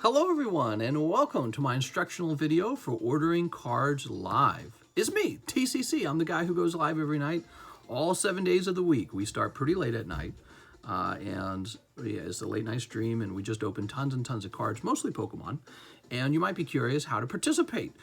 Hello everyone, and welcome to my instructional video for ordering cards live. It's me, TCC. I'm the guy who goes live every night, all 7 days of the week. We start pretty late at night, and yeah, it's a late night stream, and we just open tons and tons of cards, mostly Pokemon. And you might be curious how to participate,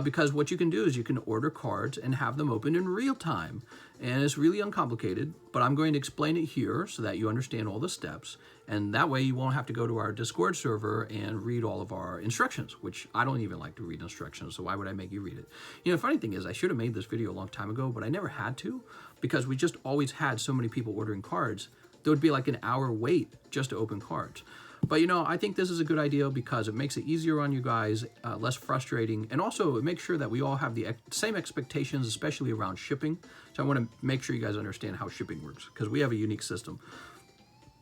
because what you can do is you can order cards and have them open in real time. And it's really uncomplicated, but I'm going to explain it here so that you understand all the steps. And that way you won't have to go to our Discord server and read all of our instructions, which I don't even like to read instructions, so why would I make you read it? You know, the funny thing is I should have made this video a long time ago, but I never had to, because we just always had so many people ordering cards. There would be like an hour wait just to open cards. But you know, I think this is a good idea because it makes it easier on you guys, less frustrating, and also it makes sure that we all have the same expectations, especially around shipping. So I want to make sure you guys understand how shipping works, because we have a unique system.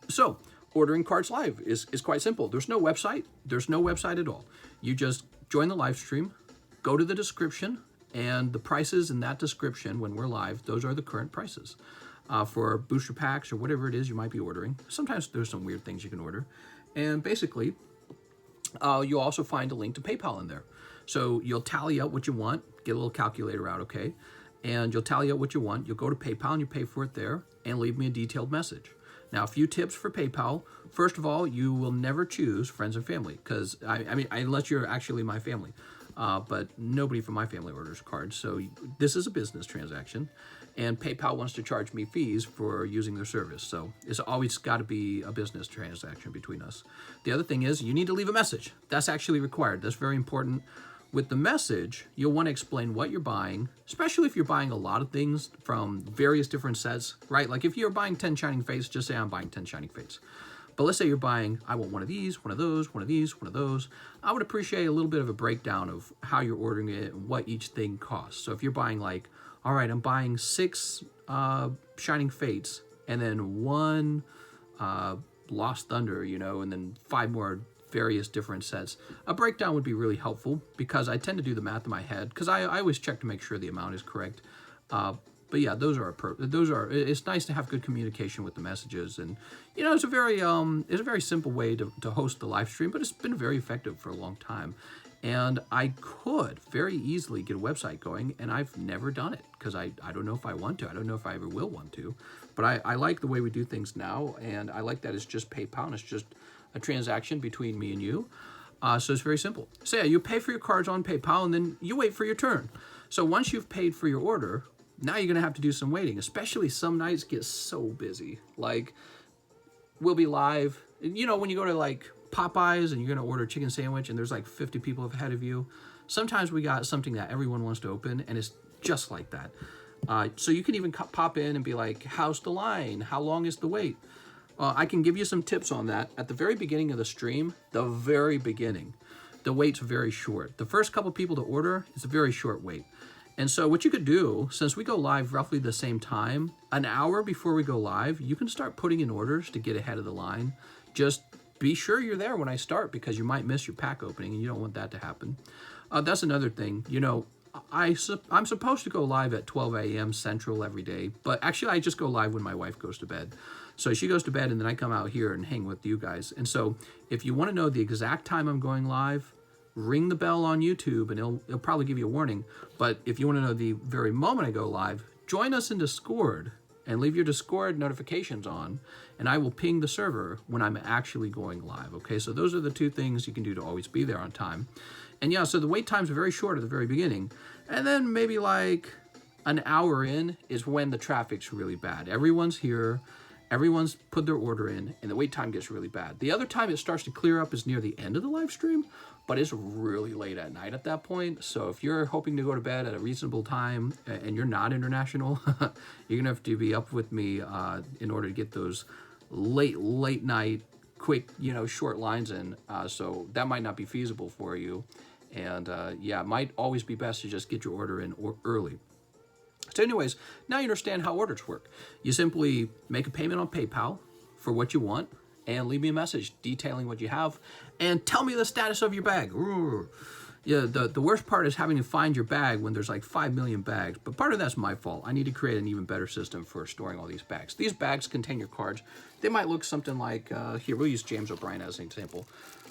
So ordering cards live is quite simple. There's no website. There's no website at all. You just join the live stream, go to the description, and the prices in that description when we're live, those are the current prices. For booster packs or whatever it is you might be ordering. Sometimes there's some weird things you can order. And basically, you'll also find a link to PayPal in there. So you'll tally out what you want, get a little calculator out, okay? And you'll tally out what you want. You'll go to PayPal and you pay for it there and leave me a detailed message. Now, a few tips for PayPal. First of all, you will never choose friends and family because, I mean, unless you're actually my family. But nobody from my family orders cards. So this is a business transaction. And PayPal wants to charge me fees for using their service. So it's always got to be a business transaction between us. The other thing is you need to leave a message. That's actually required. That's very important. With the message, you'll want to explain what you're buying, especially if you're buying a lot of things from various different sets, right? Like if you're buying 10 Shining Fates, just say I'm buying 10 Shining Fates. But let's say you're buying, I want one of these, one of those, one of these, one of those. I would appreciate a little bit of a breakdown of how you're ordering it and what each thing costs. So if you're buying like, all right, I'm buying 6 Shining Fates and then 1 Lost Thunder, you know, and then 5 more various different sets. A breakdown would be really helpful because I tend to do the math in my head because I always check to make sure the amount is correct. But yeah, it's nice to have good communication with the messages, and you know, it's a very simple way to host the live stream, but it's been very effective for a long time. And I could very easily get a website going, and I've never done it because I don't know if I want to. I don't know if I ever will want to, but I like the way we do things now, and I like that it's just PayPal and it's just a transaction between me and you. So it's very simple. So yeah, you pay for your cards on PayPal, and then you wait for your turn. So once you've paid for your order, now you're going to have to do some waiting, especially some nights get so busy. Like, we'll be live. You know, when you go to, like, Popeyes and you're going to order a chicken sandwich and there's, like, 50 people ahead of you, sometimes we got something that everyone wants to open, and it's just like that. So you can even pop in and be like, how's the line? How long is the wait? I can give you some tips on that. At the very beginning of the stream, the very beginning, the wait's very short. The first couple people to order, it's a very short wait. And so what you could do, since we go live roughly the same time, an hour before we go live, you can start putting in orders to get ahead of the line. Just be sure you're there when I start because you might miss your pack opening and you don't want that to happen. That's another thing. You know, I'm supposed to go live at 12 a.m. Central every day, but actually I just go live when my wife goes to bed. So she goes to bed and then I come out here and hang with you guys. And so if you want to know the exact time I'm going live, ring the bell on YouTube and it'll probably give you a warning. But if you want to know the very moment I go live, join us in Discord and leave your Discord notifications on, and I will ping the server when I'm actually going live. Okay, so those are the 2 things you can do to always be there on time. And yeah, so the wait times are very short at the very beginning. And then maybe like an hour in is when the traffic's really bad. Everyone's here. Everyone's put their order in, and the wait time gets really bad. The other time it starts to clear up is near the end of the live stream, but it's really late at night at that point. So if you're hoping to go to bed at a reasonable time and you're not international, you're gonna have to be up with me in order to get those late night, quick, you know, short lines in. So that might not be feasible for you. And yeah, it might always be best to just get your order in early. So anyways, now you understand how orders work. You simply make a payment on PayPal for what you want and leave me a message detailing what you have and tell me the status of your bag. Yeah, the worst part is having to find your bag when there's like 5 million bags, but part of that's my fault. I need to create an even better system for storing all these bags. These bags contain your cards. They might look something like, here, we'll use James O'Brien as an example.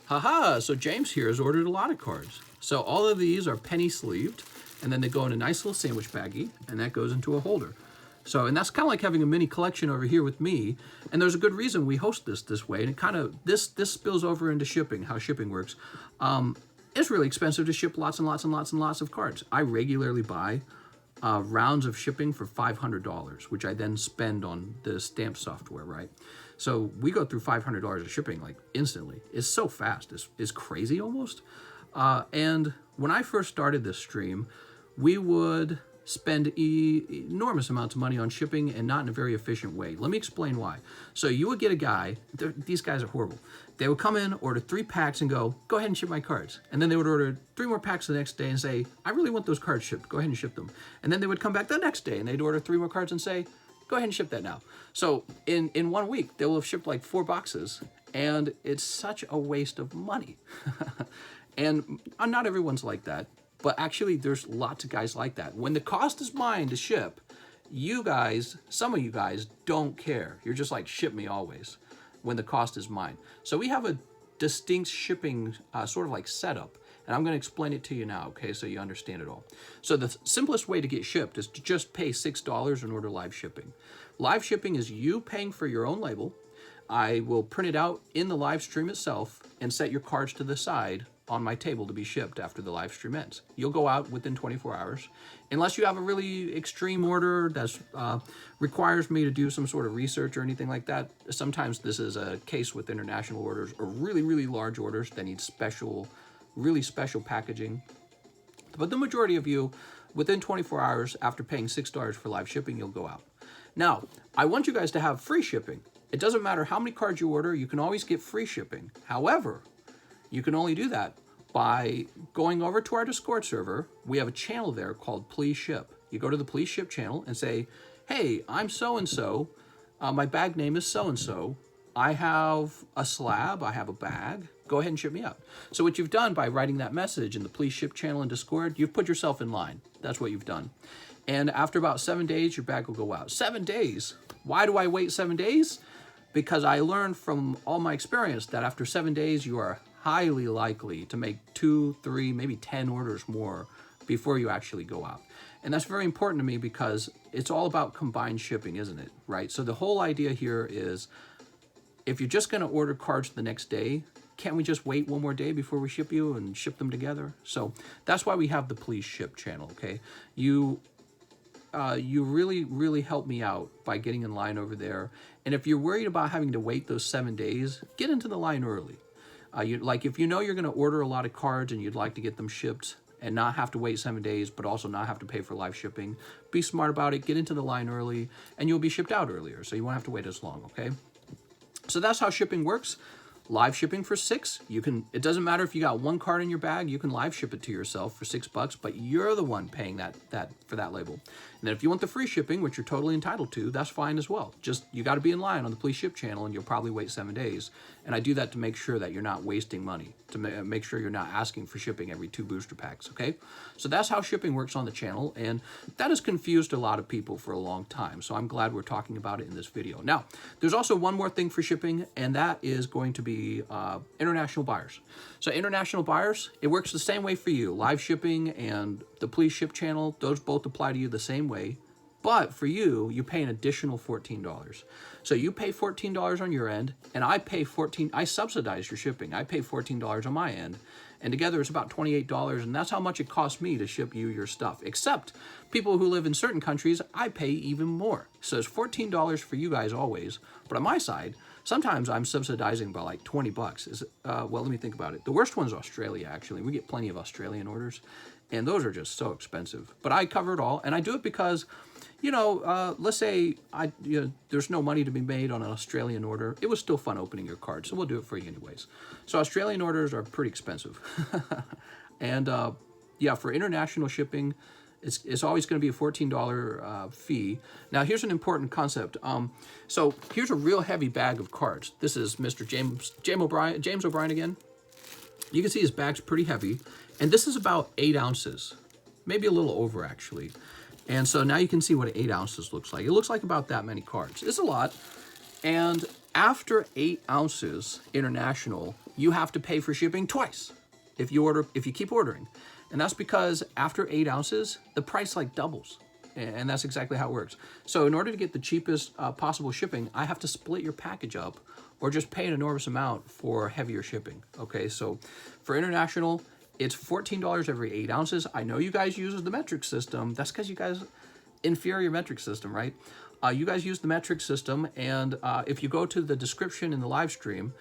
Haha, so James here has ordered a lot of cards. So all of these are penny sleeved, and then they go in a nice little sandwich baggie, and that goes into a holder. So, and that's kind of like having a mini collection over here with me, and there's a good reason we host this way, and it kind of, this spills over into shipping, how shipping works. It's really expensive to ship lots and lots and lots and lots of cards. I regularly buy rounds of shipping for $500, which I then spend on the stamp software, right? So we go through $500 of shipping like instantly. It's so fast. It's crazy almost. And when I first started this stream, we would spend enormous amounts of money on shipping and not in a very efficient way. Let me explain why. So you would get a guy, these guys are horrible. They would come in, order 3 packs and go ahead and ship my cards. And then they would order 3 more packs the next day and say, I really want those cards shipped. Go ahead and ship them. And then they would come back the next day and they'd order 3 more cards and say, go ahead and ship that now. So in 1 week, they will have shipped like 4 boxes, and it's such a waste of money. And not everyone's like that, but actually there's lots of guys like that. When the cost is mine to ship, you guys, some of you guys don't care. You're just like, ship me always when the cost is mine. So we have a distinct shipping sort of like setup. And I'm going to explain it to you now, okay, so you understand it all. So the simplest way to get shipped is to just pay $6 and order live shipping. Live shipping is you paying for your own label. I will print it out in the live stream itself and set your cards to the side on my table to be shipped after the live stream ends. You'll go out within 24 hours. Unless you have a really extreme order that requires me to do some sort of research or anything like that. Sometimes this is a case with international orders or really, really large orders that need really special packaging. But the majority of you, within 24 hours after paying $6 for live shipping, you'll go out. Now, I want you guys to have free shipping. It doesn't matter how many cards you order, you can always get free shipping. However, you can only do that by going over to our Discord server. We have a channel there called Please Ship. You go to the Please Ship channel and say, hey, I'm so-and-so. My bag name is so-and-so. I have a slab, I have a bag. Go ahead and ship me out. So what you've done by writing that message in the Please Ship channel in Discord, you've put yourself in line. That's what you've done. And after about 7 days, your bag will go out. 7 days. Why do I wait 7 days? Because I learned from all my experience that after 7 days, you are highly likely to make 2, 3, maybe 10 orders more before you actually go out. And that's very important to me because it's all about combined shipping, isn't it? Right? So the whole idea here is if you're just going to order cards the next day, can't we just wait 1 more day before we ship you and ship them together? So that's why we have the Please Ship channel, okay? You really, really help me out by getting in line over there. And if you're worried about having to wait those 7 days, get into the line early. If you know you're going to order a lot of cards and you'd like to get them shipped and not have to wait 7 days, but also not have to pay for live shipping, be smart about it, get into the line early, and you'll be shipped out earlier, so you won't have to wait as long, okay? So that's how shipping works. Live shipping for $6. It doesn't matter if you got 1 card in your bag, you can live ship it to yourself for $6, but you're the one paying that for that label. And then if you want the free shipping, which you're totally entitled to, that's fine as well. Just, you got to be in line on the Please Ship channel and you'll probably wait 7 days. And I do that to make sure that you're not wasting money, to make sure you're not asking for shipping every 2 booster packs, okay? So that's how shipping works on the channel, and that has confused a lot of people for a long time. So I'm glad we're talking about it in this video. Now, there's also one more thing for shipping, and that is going to be international buyers. So international buyers, it works the same way for you. Live shipping and the Please Ship channel, those both apply to you the same way. But for you, you pay an additional $14. So you pay $14 on your end, and I pay I subsidize your shipping. I pay $14 on my end, and together it's about $28, and that's how much it costs me to ship you your stuff. Except people who live in certain countries, I pay even more. So it's $14 for you guys always, but on my side, sometimes I'm subsidizing by like 20 bucks. Well, let me think about it. The worst one's Australia, actually. We get plenty of Australian orders, and those are just so expensive. But I cover it all, and I do it because, let's say there's no money to be made on an Australian order. It was still fun opening your card, so we'll do it for you anyways. So Australian orders are pretty expensive. And for international shipping, it's always going to be a $14 fee. Now, here's an important concept. So here's a real heavy bag of cards. This is Mr. James O'Brien again. You can see his bag's pretty heavy, and this is about 8 ounces, maybe a little over actually. And so now you can see what 8 ounces looks like. It looks like about that many cards. It's a lot. And after 8 ounces international, you have to pay for shipping twice if you keep ordering. And that's because after 8 ounces, the price like doubles. And that's exactly how it works. So in order to get the cheapest possible shipping, I have to split your package up or just pay an enormous amount for heavier shipping. Okay, so for international, it's $14 every 8 ounces. I know you guys use the metric system. That's because you guys inferior metric system, right? You guys use the metric system, and if you go to the description in the live stream,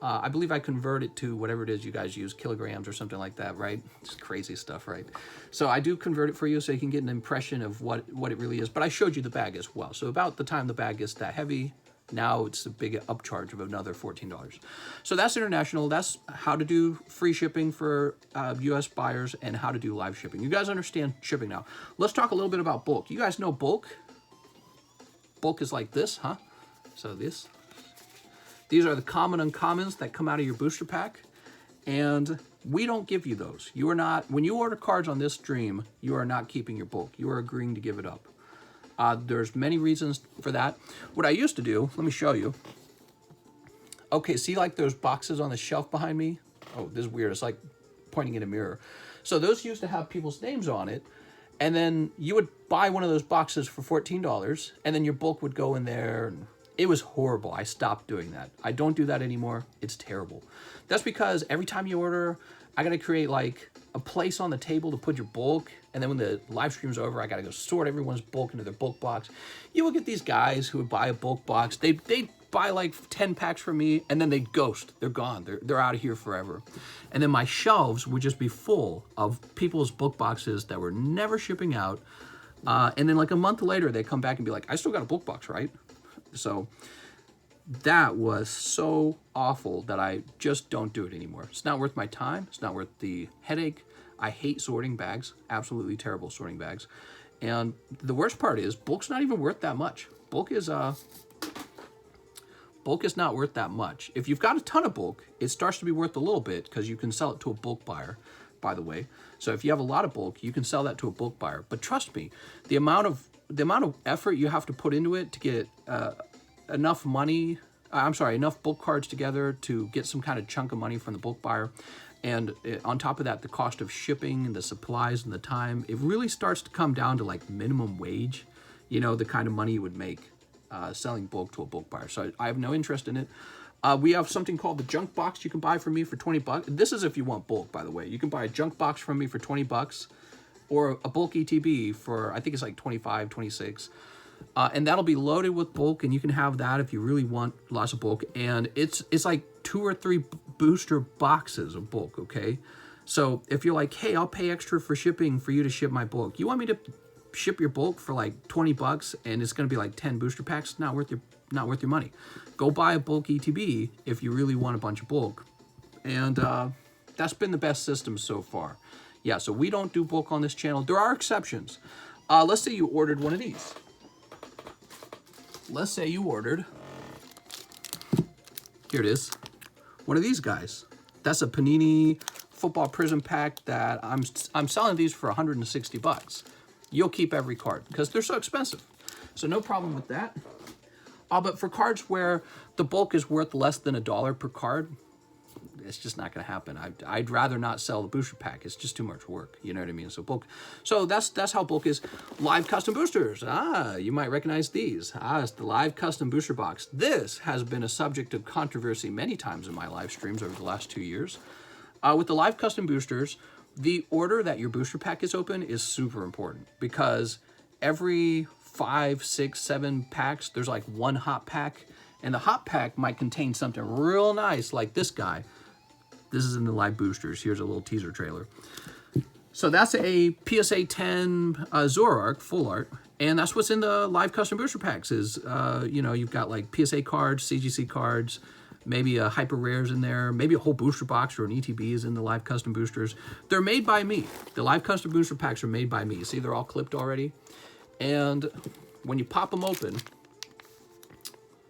I believe I convert it to whatever it is you guys use, kilograms or something like that, right? It's crazy stuff, right? So I do convert it for you so you can get an impression of what it really is. But I showed you the bag as well. So about the time the bag gets that heavy, now it's a big upcharge of another $14. So that's international. That's how to do free shipping for US buyers and how to do live shipping. You guys understand shipping now. Let's talk a little bit about bulk. You guys know bulk? Bulk is like this, huh? So these are the common uncommons that come out of your booster pack, and we don't give you those. You are not, when you order cards on this stream, you are not keeping your bulk. You are agreeing to give it up. There's many reasons for that. What I used to do, let me show you. Okay, see like those boxes on the shelf behind me? Oh, this is weird. It's like pointing in a mirror. So those used to have people's names on it, and then you would buy one of those boxes for $14, and then your bulk would go in there, and it was horrible. I stopped doing that. I don't do that anymore. It's terrible. That's because every time you order, I got to create like a place on the table to put your bulk. And then when the live stream's over, I got to go sort everyone's bulk into their bulk box. You will get these guys who would buy a bulk box. They buy like 10 packs from me, and then they ghost. They're gone. They're out of here forever. And then my shelves would just be full of people's book boxes that were never shipping out. And then like a month later, they come back and be like, I still got a book box, right? So that was so awful that I just don't do it anymore. It's not worth my time. It's not worth the headache. I hate sorting bags. Absolutely terrible sorting bags. And the worst part is bulk's not even worth that much. Bulk is not worth that much. If you've got a ton of bulk, it starts to be worth a little bit because you can sell it to a bulk buyer, by the way. So if you have a lot of bulk, you can sell that to a bulk buyer. But trust me, the amount of effort you have to put into it to get enough bulk cards together to get some kind of chunk of money from the bulk buyer. And on top of that, the cost of shipping and the supplies and the time, it really starts to come down to like minimum wage, you know, the kind of money you would make selling bulk to a bulk buyer. So I have no interest in it. We have something called the junk box you can buy from me for $20. This is if you want bulk, by the way. You can buy a junk box from me for $20 or a bulk ETB for, I think it's like 25, 26. And that'll be loaded with bulk, and you can have that if you really want lots of bulk. And it's like 2 or 3 booster boxes of bulk, okay? So if you're like, hey, I'll pay extra for shipping for you to ship my bulk. You want me to ship your bulk for like $20 and it's going to be like 10 booster packs? Not worth your money. Go buy a bulk ETB if you really want a bunch of bulk. And that's been the best system so far. Yeah, so we don't do bulk on this channel. There are exceptions. Let's say you ordered one of these. Let's say you ordered, here it is, one of these guys. That's a Panini football prism pack that I'm selling these for $160. You'll keep every card because they're so expensive. So no problem with that. But for cards where the bulk is worth less than $1 per card, it's just not going to happen. I'd rather not sell the booster pack. It's just too much work. You know what I mean? So bulk. So that's how bulk is. Live custom boosters. You might recognize these. It's the live custom booster box. This has been a subject of controversy many times in my live streams over the last 2 years. With the live custom boosters, the order that your booster pack is open is super important because every 5, 6, 7 packs, there's like one hot pack, and the hot pack might contain something real nice like this guy. This is in the live boosters. Here's a little teaser trailer. So that's a PSA 10 Zoroark full art, and that's what's in the live custom booster packs. Is you know, you've got like PSA cards, CGC cards, maybe a hyper rares in there, maybe a whole booster box or an ETB is in the live custom boosters. They're made by me. The live custom booster packs are made by me. See, they're all clipped already, and when you pop them open,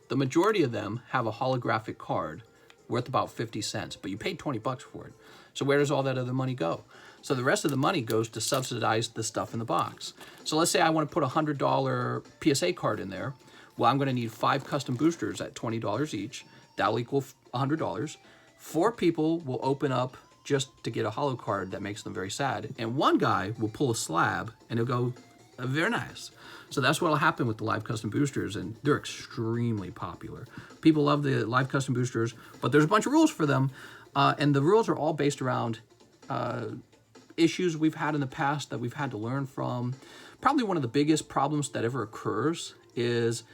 the majority of them have a holographic card worth about 50 cents, but you paid $20 for it. So where does all that other money go? So the rest of the money goes to subsidize the stuff in the box. So let's say I want to put a $100 PSA card in there. Well, I'm going to need 5 custom boosters at $20 each. That'll equal $100. 4 people will open up just to get a holo card that makes them very sad, and 1 guy will pull a slab and he'll go, very nice. So that's what will happen with the live custom boosters, and they're extremely popular. People love the live custom boosters, but there's a bunch of rules for them, and the rules are all based around issues we've had in the past that we've had to learn from. Probably one of the biggest problems that ever occurs is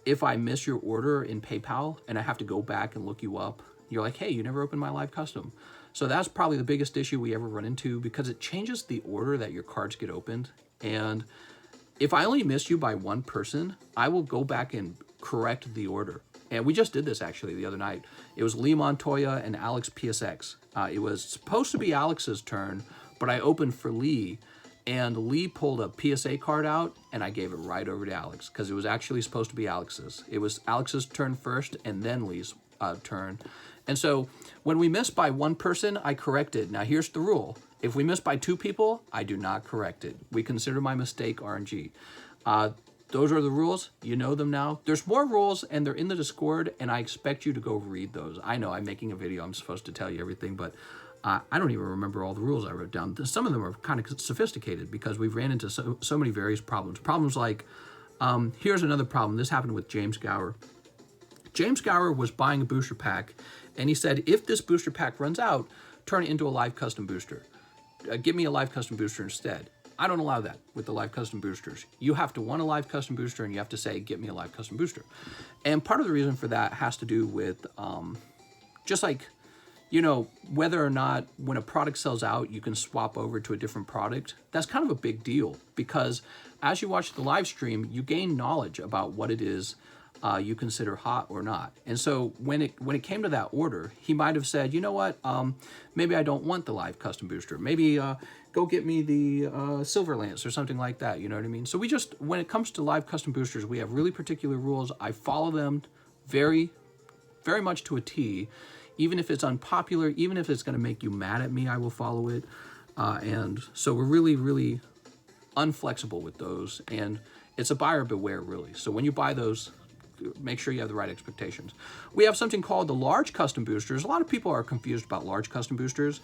if I miss your order in PayPal and I have to go back and look you up, you're like, hey, you never opened my live custom. So that's probably the biggest issue we ever run into, because it changes the order that your cards get opened. And if I only miss you by 1 person, I will go back and correct the order. And we just did this actually the other night. It was Lee Montoya and Alex PSX. It was supposed to be Alex's turn, but I opened for Lee, and Lee pulled a PSA card out, and I gave it right over to Alex, because it was actually supposed to be Alex's. It was Alex's turn first, and then Lee's turn. And so when we miss by 1 person, I corrected. Now here's the rule. If we miss by 2 people, I do not correct it. We consider my mistake RNG. Those are the rules. You know them now. There's more rules, and they're in the Discord, and I expect you to go read those. I know I'm making a video. I'm supposed to tell you everything, but I don't even remember all the rules I wrote down. Some of them are kind of sophisticated because we've ran into so many various problems. Problems like, here's another problem. This happened with James Gower. James Gower was buying a booster pack, and he said, if this booster pack runs out, turn it into a live custom booster. Give me a live custom booster instead. I don't allow that with the live custom boosters. You have to want a live custom booster, and you have to say, get me a live custom booster. And part of the reason for that has to do with just like, you know, whether or not when a product sells out, you can swap over to a different product. That's kind of a big deal, because as you watch the live stream, you gain knowledge about what it is you consider hot or not. And so when it came to that order, he might have said, you know what, maybe I don't want the live custom booster. Maybe go get me the Silver Lance or something like that. You know what I mean? So we just, when it comes to live custom boosters, we have really particular rules. I follow them very, very much to a T. Even if it's unpopular, even if it's going to make you mad at me, I will follow it. And so we're really, really unflexible with those. And it's a buyer beware, really. So when you buy those, make sure you have the right expectations. We have something called the large custom boosters. A lot of people are confused about large custom boosters.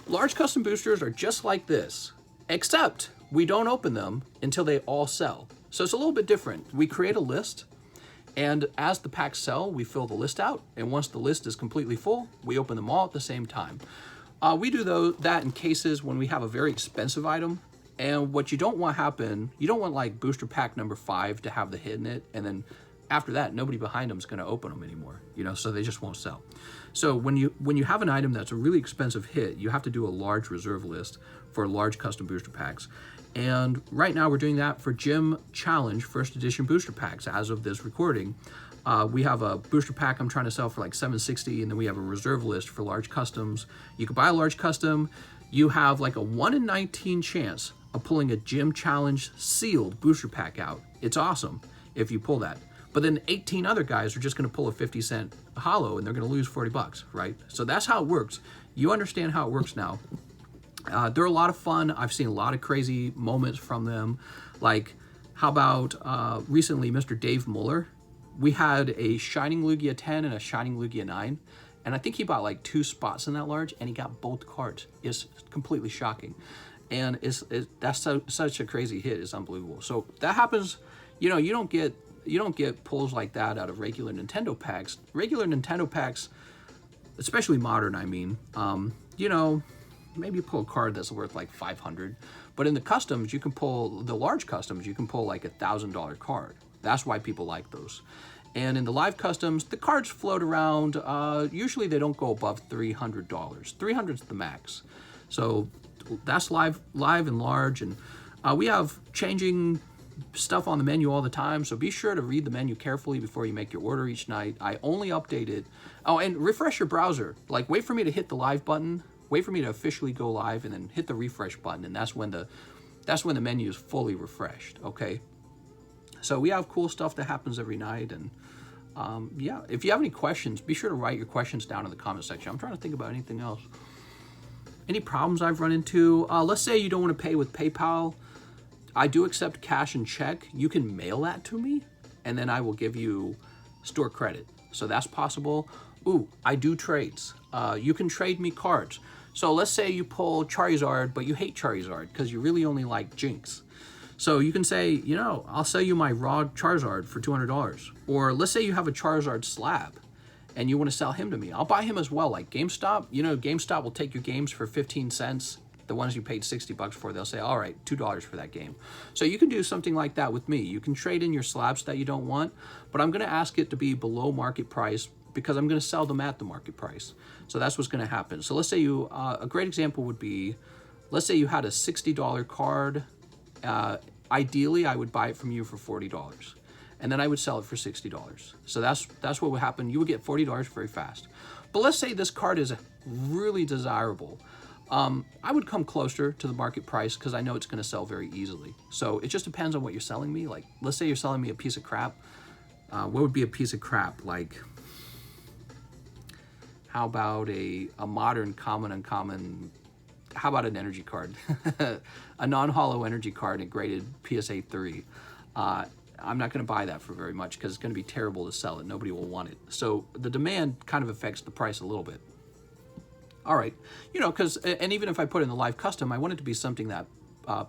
Large custom boosters are just like this, except we don't open them until they all sell. So it's a little bit different. We create a list, and as the packs sell, we fill the list out. And once the list is completely full, we open them all at the same time. We do that in cases when we have a very expensive item. And what you don't want happen, you don't want like booster pack number 5 to have the hit in it, and then after that, nobody behind them is going to open them anymore, you know, so they just won't sell. So when you have an item that's a really expensive hit, you have to do a large reserve list for large custom booster packs. And right now we're doing that for Gym Challenge first edition booster packs as of this recording. We have a booster pack I'm trying to sell for like $760, and then we have a reserve list for large customs. You can buy a large custom. You have like a 1 in 19 chance of pulling a Gym Challenge sealed booster pack out. It's awesome if you pull that. But then 18 other guys are just going to pull a 50-cent holo, and they're going to lose 40 bucks, right? So that's how it works. You understand how it works now. They're a lot of fun. I've seen a lot of crazy moments from them. Like, how about recently Mr. Dave Muller? We had a Shining Lugia 10 and a Shining Lugia 9, and I think he bought like 2 spots in that large, and he got both cards. It's completely shocking. And that's such a crazy hit. It's unbelievable. So that happens. You know, you don't get pulls like that out of regular Nintendo packs. Regular Nintendo packs, especially modern, I mean, you know, maybe you pull a card that's worth like 500, but in the customs, you can pull the large customs, you can pull like $1,000 card. That's why people like those. And in the live customs, the cards float around, usually they don't go above $300. $300 is the max. So that's live and large. And we have changing stuff on the menu all the time, so be sure to read the menu carefully before you make your order each night. I only update it. Oh, and refresh your browser. Like, wait for me to hit the live button, wait for me to officially go live, and then hit the refresh button, and that's when the menu is fully refreshed. Okay, so we have cool stuff that happens every night. And yeah, if you have any questions, be sure to write your questions down in the comment section. I'm trying to think about anything else. Any problems I've run into? Let's say you don't want to pay with PayPal. I do accept cash and check. You can mail that to me, and then I will give you store credit. So that's possible. Ooh, I do trades. You can trade me cards. So let's say you pull Charizard, but you hate Charizard because you really only like Jinx. So you can say, you know, I'll sell you my raw Charizard for $200. Or let's say you have a Charizard slab and you want to sell him to me. I'll buy him as well. Like GameStop, you know, GameStop will take your games for 15 cents. The ones you paid 60 bucks for, they'll say, all right, $2 for that game. So you can do something like that with me. You can trade in your slabs that you don't want, but I'm going to ask it to be below market price because I'm going to sell them at the market price. So that's what's going to happen. So let's say you, a great example would be, let's say you had a $60 card. Ideally, I would buy it from you for $40. And then I would sell it for $60. So that's what would happen. You would get $40 very fast. But let's say this card is really desirable. I would come closer to the market price because I know it's going to sell very easily. So it just depends on what you're selling me. Like, let's say you're selling me a piece of crap. What would be a piece of crap? Like, how about a modern, common, uncommon, how about an energy card? A non-hollow energy card and graded PSA 3. I'm not going to buy that for very much because it's going to be terrible to sell it. Nobody will want it. So the demand kind of affects the price a little bit. All right, you know, because, and even if I put in the live custom, I want it to be something that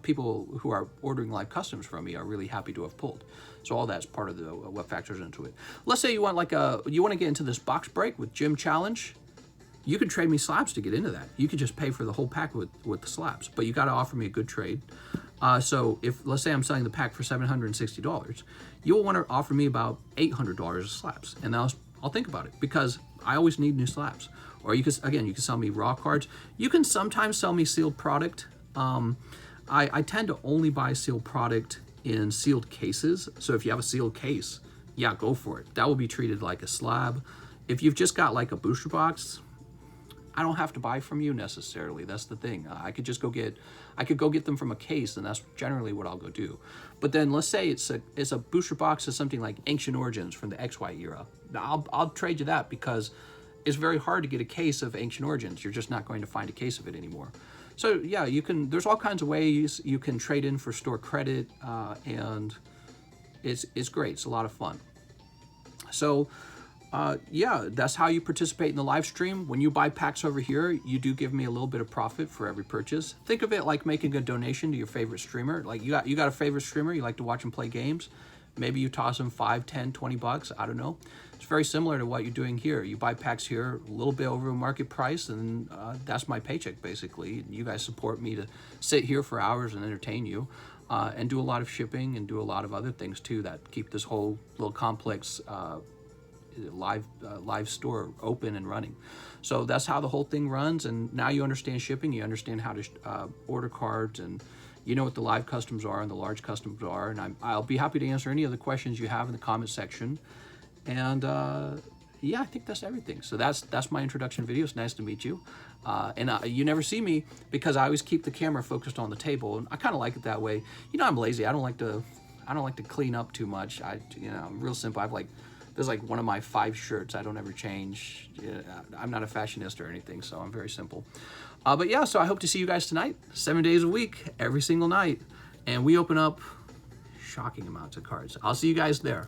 people who are ordering live customs from me are really happy to have pulled. So all that's part of the what factors into it. Let's say you want you want to get into this box break with Gym Challenge. You can trade me slabs to get into that. You could just pay for the whole pack with the slabs, but you got to offer me a good trade. So if, let's say I'm selling the pack for $760, you'll want to offer me about $800 of slabs. And I'll think about it because I always need new slabs. Or you can sell me raw cards. You can sometimes sell me sealed product. I tend to only buy sealed product in sealed cases. So if you have a sealed case, yeah, go for it. That will be treated like a slab. If you've just got like a booster box, I don't have to buy from you necessarily. That's the thing. I could go get them from a case, and that's generally what I'll go do. But then let's say it's a booster box of something like Ancient Origins from the XY era. I'll trade you that because it's very hard to get a case of Ancient Origins. You're just not going to find a case of it anymore. So yeah, there's all kinds of ways you can trade in for store credit, and it's great. It's a lot of fun. So yeah, that's how you participate in the live stream. When you buy packs over here, you do give me a little bit of profit for every purchase. Think of it like making a donation to your favorite streamer. Like you got a favorite streamer, you like to watch them play games. Maybe you toss them 5, 10, 20 bucks. I don't know. It's very similar to what you're doing here. You buy packs here a little bit over market price, and that's my paycheck basically. You guys support me to sit here for hours and entertain you, and do a lot of shipping and do a lot of other things too that keep this whole little complex live store open and running. So that's how the whole thing runs. And now you understand shipping. You understand how to order cards, and you know what the live customs are and the large customs are. And I'll be happy to answer any other questions you have in the comment section. And yeah, I think that's everything. So that's my introduction video. It's nice to meet you. And you never see me because I always keep the camera focused on the table, and I kind of like it that way. You know, I'm lazy. I don't like to clean up too much. I'm real simple. There's like one of my 5 shirts I don't ever change. I'm not a fashionista or anything, so I'm very simple. But yeah, so I hope to see you guys tonight, 7 days a week, every single night. And we open up shocking amounts of cards. I'll see you guys there.